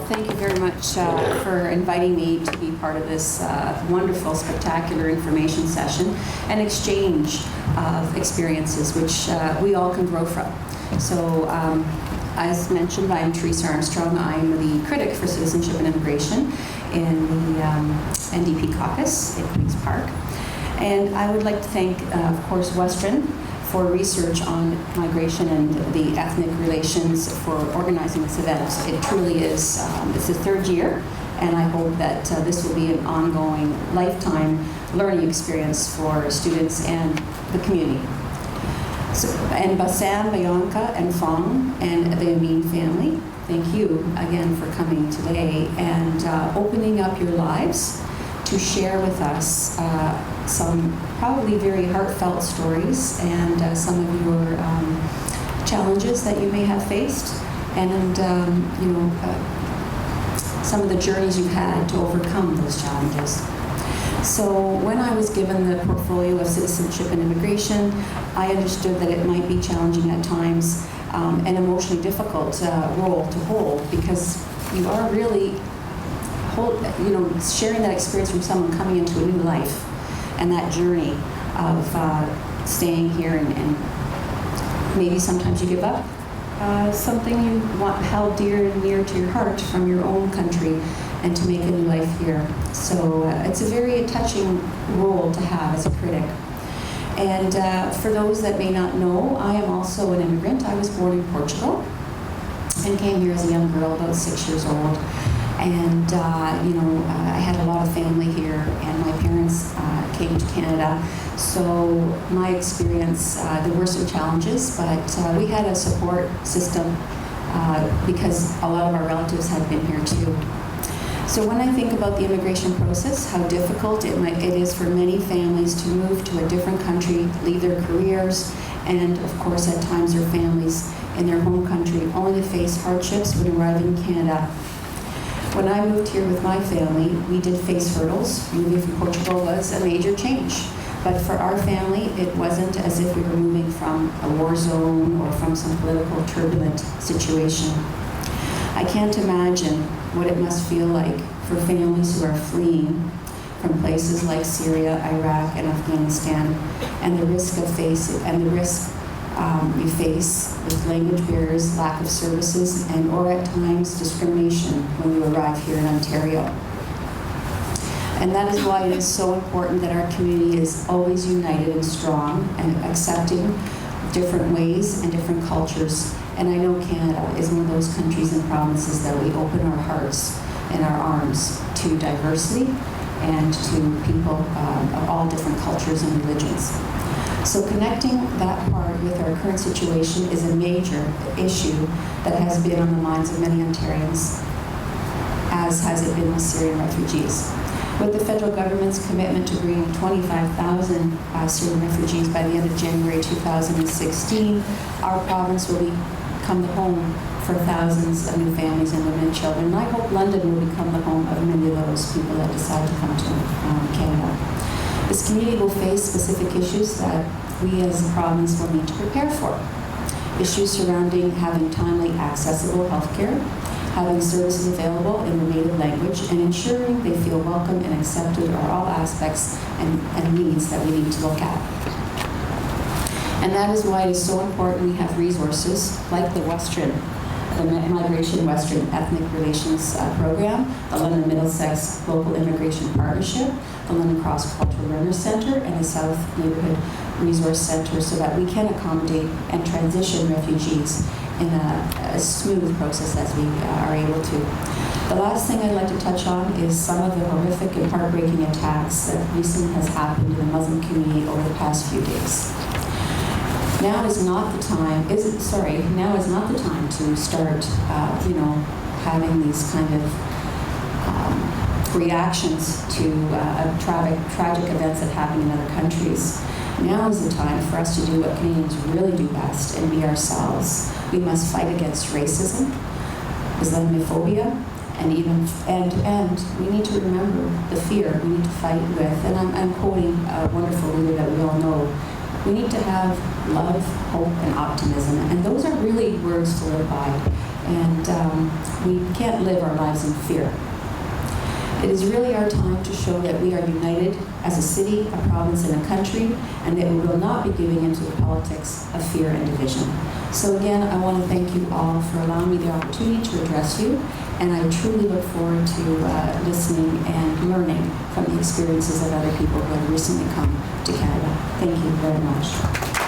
thank you very much for inviting me to be part of this wonderful, spectacular information session and exchange of experiences, which we all can grow from. So, as mentioned, I'm Teresa Armstrong. I'm the critic for citizenship and immigration in the NDP caucus in Queen's Park. And I would like to thank, of course, Western for research on migration and the ethnic relations for organizing this event. It truly is, it's the third year, and I hope that this will be an ongoing, lifetime learning experience for students and the community. So, and Bassam, Bianca, and Fong, and the Amin family, thank you again for coming today and opening up your lives to share with us some probably very heartfelt stories and some of your challenges that you may have faced, and some of the journeys you've had to overcome those challenges. So when I was given the portfolio of citizenship and immigration, I understood that it might be challenging at times, an emotionally difficult role to hold, because you are really sharing that experience from someone coming into a new life and that journey of staying here, and maybe sometimes you give up something you want held dear and near to your heart from your own country and to make a new life here. So it's a very touching role to have as a critic. And for those that may not know, I am also an immigrant. I was born in Portugal and came here as a young girl, about 6 years old. And I had a lot of family here, and my parents came to Canada. So my experience, there were some challenges, but we had a support system because a lot of our relatives had been here too. So when I think about the immigration process, how difficult it is for many families to move to a different country, leave their careers, and of course at times their families in their home country, only to face hardships when arriving in Canada. When I moved here with my family, we did face hurdles. Moving from Portugal was a major change. But for our family, it wasn't as if we were moving from a war zone or from some political turbulent situation. I can't imagine what it must feel like for families who are fleeing from places like Syria, Iraq, and Afghanistan, and the risk you face with language barriers, lack of services, and or at times discrimination when you arrive here in Ontario. And that is why it is so important that our community is always united and strong and accepting different ways and different cultures. And I know Canada is one of those countries and provinces that we open our hearts and our arms to diversity and to people of all different cultures and religions. So connecting that part with our current situation is a major issue that has been on the minds of many Ontarians, as has it been with Syrian refugees. With the federal government's commitment to bring 25,000 Syrian refugees by the end of January 2016, our province will become the home for thousands of new families and women and children. And I hope London will become the home of many of those people that decide to come to Canada. This community will face specific issues that we as a province will need to prepare for. Issues surrounding having timely, accessible health care, having services available in the native language, and ensuring they feel welcome and accepted are all aspects and needs that we need to look at. And that is why it is so important we have resources like the Migration Western Ethnic Relations Program, the London Middlesex Local Immigration Partnership, the London Cross Cultural Learners Centre, and the South Neighbourhood Resource Centre, so that we can accommodate and transition refugees in a smooth process as we are able to. The last thing I'd like to touch on is some of the horrific and heartbreaking attacks that recently has happened in the Muslim community over the past few days. Now is not the time to start, having these kind of reactions to tragic events that happen in other countries. Now is the time for us to do what Canadians really do best and be ourselves. We must fight against racism, Islamophobia, and we need to remember the fear we need to fight with. And I'm quoting a wonderful leader that we all know. We need to have love, hope, and optimism. And those are really words to live by. And we can't live our lives in fear. It is really our time to show that we are united as a city, a province, and a country, and that we will not be giving into the politics of fear and division. So again, I want to thank you all for allowing me the opportunity to address you, and I truly look forward to listening and learning from the experiences of other people who have recently come to Canada. Thank you very much.